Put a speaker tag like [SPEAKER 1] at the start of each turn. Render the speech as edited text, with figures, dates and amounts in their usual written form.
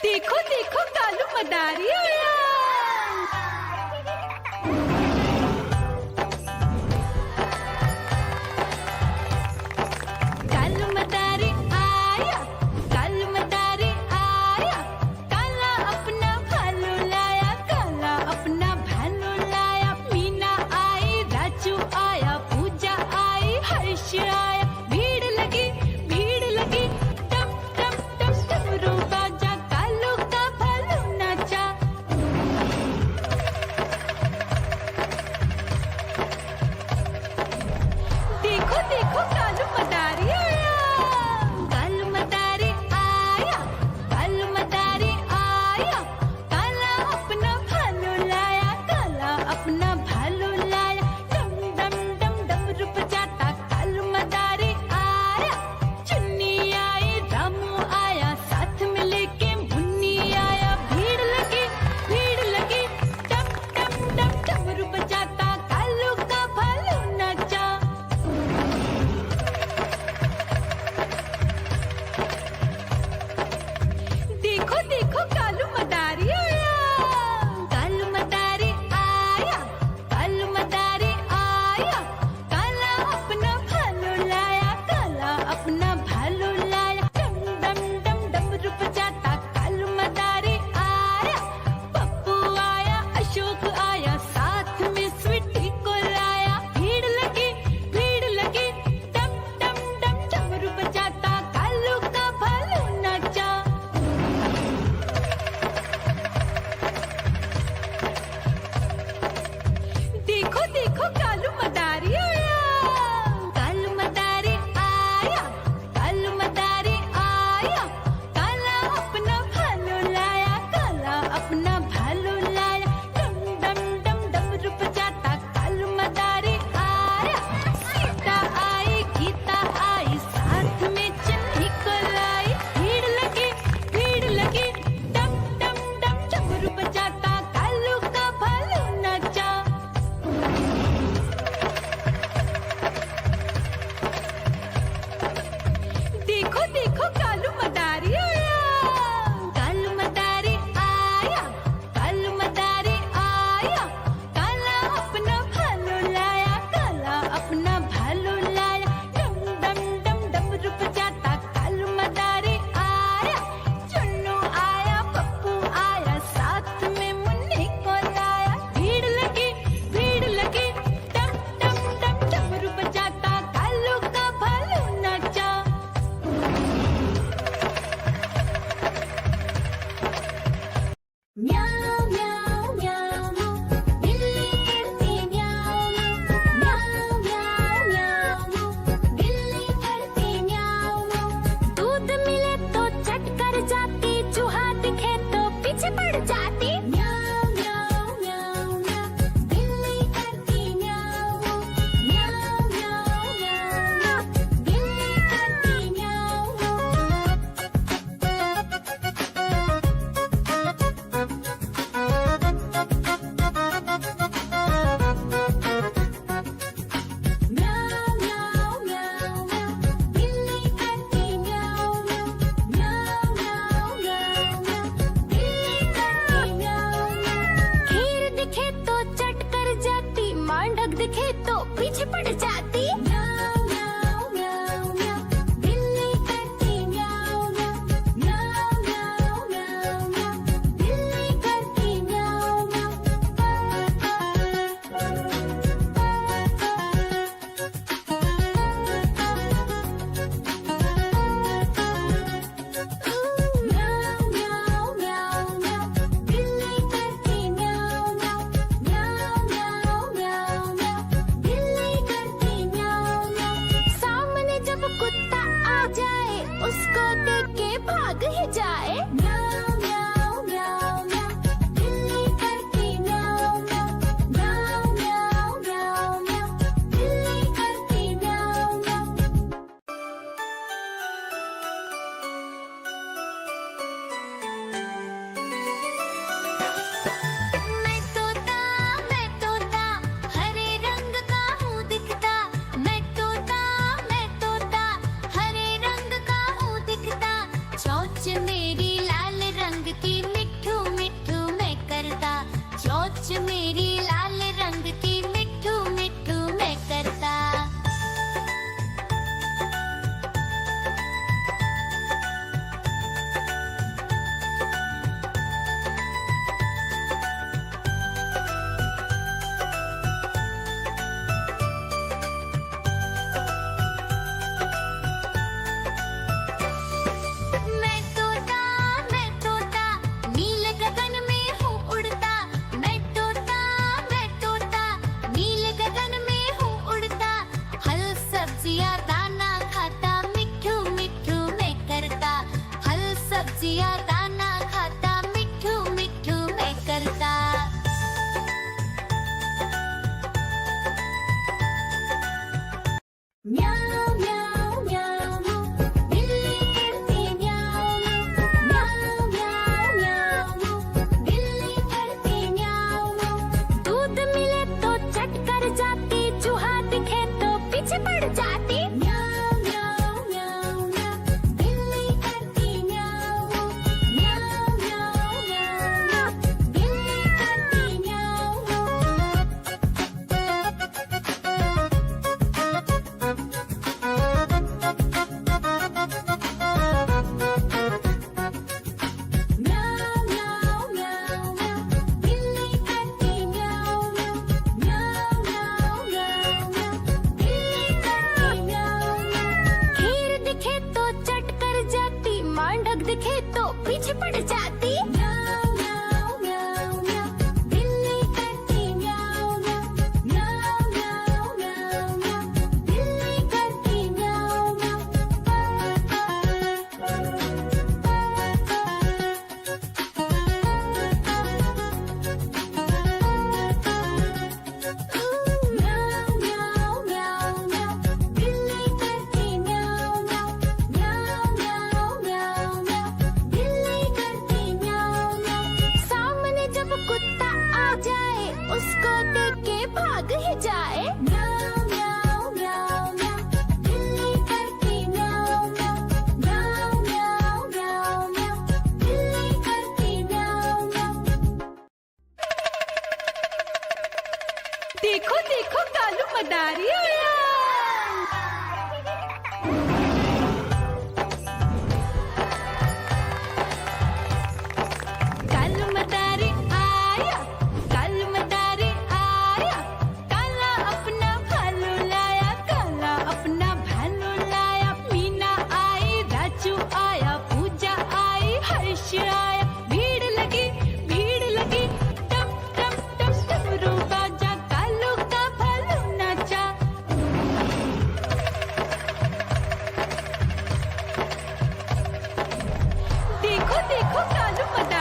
[SPEAKER 1] देखो देखो कालू मदारी आया। कालू मदारी आया, कालू मदारी आया, काला अपना भालू लाया, काला अपना भालू लाया। मीना आई, राजू आया, पूजा आई, हर्ष आया। भीड़ लगी टम टम टम डमरू बाजा, कालू का भालू नाचा। देखो देखो कालू मदारी आया, कालू मदारी आया, कालू मदारी आया, काला अपना भालू लाया, काला अपना भालू लाया। डम डम डम डमरू बजाता कालू मदारी आया। चुन्नी आई, रामू आया, साथ में लेके मुन्नी आया। भीड़ लगी टम टम टम डमरू बजाता कालू का भालू नाचा। देखो देखो कालू मदारी आया, कालू मदारी आया, कालू मदारी आया, काला अपना भालू लाया, काला अपना भालू लाया। डम डम डम डमरू बजाता कालू मदारी आया। पप्पू आया, अशोक आया, साथ में स्वीटी को लाया। भीड़ लगी टम टम टम डमरू बजाता कालू का भालू नाचा। देखो देखो कालू मदारी आया, कालू मदारी आया, कालू मदारी आया, काला अपना भालू लाया, काला अपना भालू लाया। डम डम डम डमरू बजाता कालू मदारी आया। सीता आई, गीता आई, साथ में चन्नी को लाई। भीड़ लगी टम टम टम डमरू बजाता कालू का भालू नाचा। देखो देखो कालू मदारी आया, कालू मदारी आया, कालू मदारी आया, काला अपना भालू लाया, काला अपना भालू लाया। डम डम डम डमरू बजाता कालू मदारी आया। चुन्नू आया, पप्पू आया, साथ में मुन्नी को लाया। भीड़ लगी टम टम टम डमरू बजाता कालू का भालू नाचा।
[SPEAKER 2] म्याऊ म्याऊ म्याऊ, बिल्ली करती म्याऊ म्याऊ म्याऊ म्याऊ, बिल्ली करती म्याऊ। दूध मिले तो चट कर जाती, चूहा दिखे तो पीछे पड़ जाती। म्याऊ म्याऊ म्याऊ म्याऊ, बिल्ली करती म्याऊ म्याऊ म्याऊ म्याऊ, बिल्ली करती म्याऊ। म्याऊ म्याऊ म्याऊ म्याऊ, बिल्ली करती म्याऊ म्याऊ म्याऊ म्याऊ म्याऊ, बिल्ली करती म्याऊ। खीर दिखे तो चट कर जाती, मांडक दिखे तो पीछे पड़ जाती। म्याऊ म्याऊ म्याऊ म्याऊ, बिल्ली करती म्याऊ म्याऊ म्याऊ म्याऊ म्याऊ म्याऊ, बिल्ली करती म्याऊ म्याऊ म्याऊ म्याऊ म्याऊ, बिल्ली करती म्याऊ म्याऊ म्याऊ म्याऊ म्याऊ म्याऊ, बिल्ली करती म्याऊ म्याऊ। सामने जब कुत्ता आ जाए, उसको देख के भाग ही जाए। म्याऊ म्याऊ म्याऊ म्याऊ, बिल्ली करती म्याऊ म्याऊ म्याऊ म्याऊ म्याऊ म्याऊ, बिल्ली करती म्याऊ म्याऊ। मैं तोता हरे रंग का हूँ दिखता। मैं तोता हरे रंग का हूँ दिखता। चोंच मेरी लाल रंग बछिया दाना खाता मिठू मिठू मैं करता म्याऊ म्याऊ म्याऊ बिल्ली करती म्याऊ म्याऊ म्याऊ म्याऊ बिल्ली करती म्याऊ दूध मिले तो चट कर जाती चूहा दिखे तो पीछे पड़ जाती म्याऊ म्याऊ म्याऊ म्याऊ बिल्ली करती म्याऊ म्याऊ म्याऊ म्याऊ बिल्ली करती म्याऊ म्याऊ म्याऊ म्याऊ बिल्ली करती म्याऊ म्याऊ म्याऊ म्याऊ बिल्ली करती म्याऊ खीर दिखे तो चट कर जाती मांडक दिखे तो पीछे पड़ जाती म्याऊ म्याऊ म्याऊ म्याऊ बिल्ली करती म्याऊ म्याऊ म्याऊ म्याऊ म्याऊ बिल्ली करती म्याऊ म्याऊ म्याऊ म्याऊ म्याऊ बिल्ली करती म्याऊ म्याऊ म्याऊ म्याऊ म्याऊ बिल्ली करती म्याऊ सामने जब कुत्ता आ जाए उसको देख के भाग ही जाए म्याऊ म्याऊ म्याऊ म्याऊ बिल्ली करती म्याऊ म्याऊ म्याऊ म्याऊ म्याऊ बिल्ली करती म्याऊ
[SPEAKER 1] देखो देखो कालू मदारी आया। कालू मदारी आया, कालू मदारी आया, काला अपना भालू लाया, काला अपना भालू लाया। मीना आई, राजू आया, पूजा आई, हर्ष आया। भीड़ लगी टम टम टम डमरू बाजा, कालू का भालू नाचा। देखो देखो कालू मदारी